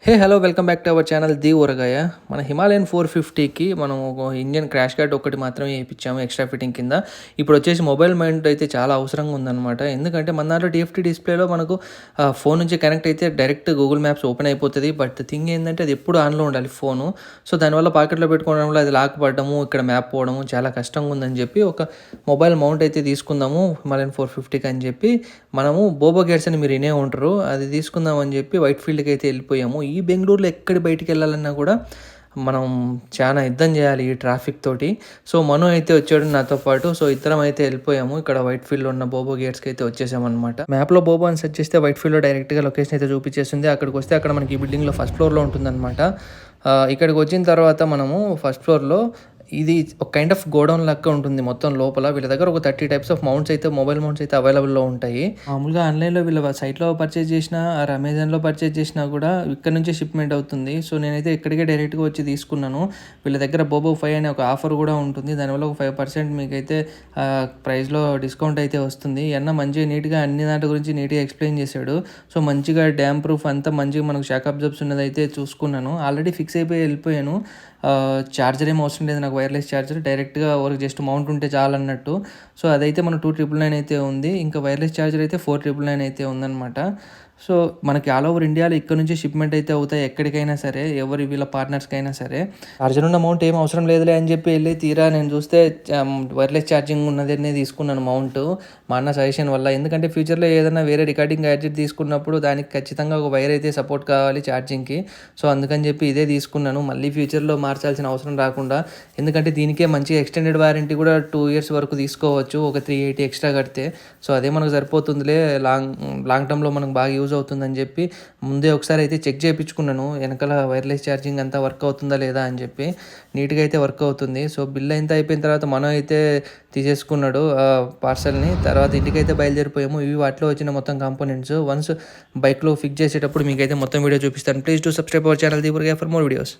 Hello welcome back to our channel the ఊరగాయ. మన Himalayan 450కి మనం ఒక ఇంజన్ క్రాష్ గార్డ్ ఒకటి మాత్రమే వేయించాము ఎక్స్ట్రా ఫిట్టింగ్ కింద. ఇప్పుడు వచ్చేసి మొబైల్ మౌంట్ అయితే చాలా అవసరంగా ఉందన్నమాట. ఎందుకంటే మన దాంట్లో టీఎఫ్టీ డిస్ప్లేలో మనకు ఫోన్ నుంచి కనెక్ట్ అయితే డైరెక్ట్ గూగుల్ మ్యాప్స్ ఓపెన్ అయిపోతుంది. బట్ థింగ్ ఏంటంటే అది ఎప్పుడు ఆన్లో ఉండాలి ఫోను. సో దానివల్ల పాకెట్లో పెట్టుకోవడం వల్ల అది లాక్ పడడము, ఇక్కడ మ్యాప్ పోవడము చాలా కష్టంగా ఉందని చెప్పి ఒక మొబైల్ మౌంట్ అయితే తీసుకుందాము హిమాలయన్ 450కి అని చెప్పి మనము బోబో గేట్స్ అని మీరు వినే ఉంటారు. అది తీసుకుందాం అని చెప్పి వైట్ ఫీల్డ్కి అయితే వెళ్ళిపోయాము. ఈ బెంగళూరులో ఎక్కడి బయటికి వెళ్ళాలన్నా కూడా మనం చాలా యుద్ధం చేయాలి ఈ ట్రాఫిక్ తోటి. సో మను అయితే వచ్చాడు నాతో పాటు. సో ఇద్దరం అయితే వెళ్ళిపోయాము. ఇక్కడ వైట్ ఫీల్డ్లో ఉన్న బోబో గేట్స్కి అయితే వచ్చేసామన్నమాట. మ్యాప్లో బోబో అని సెర్చ్ చేస్తే వైట్ ఫీల్డ్లో డైరెక్ట్గా లొకేషన్ అయితే చూపించేస్తుంది. అక్కడికి వస్తే అక్కడ మనకి ఈ బిల్డింగ్లో ఫస్ట్ ఫ్లోర్లో ఉంటుందన్నమాట. ఇక్కడికి వచ్చిన తర్వాత మనము ఫస్ట్ ఫ్లోర్లో ఇది ఒక కైండ్ ఆఫ్ గోడౌన్ లెక్క ఉంటుంది మొత్తం లోపల. వీళ్ళ దగ్గర ఒక 30 టైప్స్ ఆఫ్ మౌంట్స్ అయితే మొబైల్ మౌంట్స్ అయితే అవైలబుల్లో ఉంటాయి. మామూలుగా ఆన్లైన్లో వీళ్ళ సైట్లో పర్చేజ్ చేసినా ఆర్ అమెజాన్లో పర్చేజ్ చేసినా కూడా ఇక్కడ నుంచే షిప్మెంట్ అవుతుంది. సో నేనైతే ఇక్కడికే డైరెక్ట్గా వచ్చి తీసుకున్నాను. వీళ్ళ దగ్గర బోబో 5 అనే ఒక ఆఫర్ కూడా ఉంటుంది. దానివల్ల ఒక 5% మీకైతే ప్రైస్లో డిస్కౌంట్ అయితే వస్తుంది. అన్న మంచిగా నీట్గా అన్ని దాంట్లో గురించి నీట్గా ఎక్స్ప్లెయిన్ చేశాడు. సో మంచిగా డ్యామ్ ప్రూఫ్ అంతా మంచిగా మనకు షాక్ అబ్జర్బ్స్ ఉన్నదైతే చూసుకున్నాను. ఆల్రెడీ ఫిక్స్ అయిపోయి వెళ్ళిపోయాను. ఛార్జర్ ఏం అవసరం లేదు నాకు, వైర్లెస్ ఛార్జర్ డైరెక్ట్గా ఒక జస్ట్ మౌంట్ ఉంటే చాలన్నట్టు. సో అదైతే మన 2,999 అయితే ఉంది. ఇంకా వైర్లెస్ ఛార్జర్ అయితే 4,999 అయితే ఉందన్నమాట. సో మనకి ఆల్ ఓవర్ ఇండియాలో ఇక్కడ నుంచి షిప్మెంట్ అయితే అవుతాయి ఎక్కడికైనా సరే, ఎవరి వీళ్ళ పార్ట్నర్స్కి అయినా సరే. ఛార్జర్ ఉన్న మౌంట్ ఏం అవసరం లేదులే అని చెప్పి వెళ్ళి తీరా నేను చూస్తే వైర్లెస్ ఛార్జింగ్ ఉన్నదనే తీసుకున్నాను మౌంట్ మా అన్న సజెషన్ వల్ల. ఎందుకంటే ఫ్యూచర్లో ఏదైనా వేరే రికార్డింగ్ గ్యాడ్జెట్ తీసుకున్నప్పుడు దానికి ఖచ్చితంగా ఒక వైర్ అయితే సపోర్ట్ కావాలి ఛార్జింగ్కి. సో అందుకని చెప్పి ఇదే తీసుకున్నాను, మళ్ళీ ఫ్యూచర్లో మార్చాల్సిన అవసరం రాకుండా. ఎందుకంటే దీనికే మంచిగా ఎక్స్టెండెడ్ వారంటీ కూడా 2 years వరకు తీసుకోవచ్చు ఒక 380 ఎక్స్ట్రా కడితే. సో అదే మనకు సరిపోతుందిలే, లాంగ్ టర్మ్లో మనకు బాగా యూజ్ అవుతుందని చెప్పి ముందే ఒకసారి అయితే చెక్ చేయించుకున్నాను వెనకాల వైర్లెస్ ఛార్జింగ్ అంతా వర్క్ అవుతుందా లేదా అని చెప్పి. నీట్గా అయితే వర్క్ అవుతుంది. సో బిల్ ఎంత అయిపోయిన తర్వాత మనం అయితే తీసేసుకున్నాడు పార్సల్ని. తర్వాత ఇంటికైతే బయలుదేరిపోయాము. ఇవి వాటిలో వచ్చిన మొత్తం కాంపోనెంట్స్ వన్స్ బైక్లో ఫిక్స్ చేసేటప్పుడు మీకైతే మొత్తం వీడియో చూపిస్తాను. Please to subscribe our channel the ఊరగాయ ఫర్ మోర్ వీడియోస్.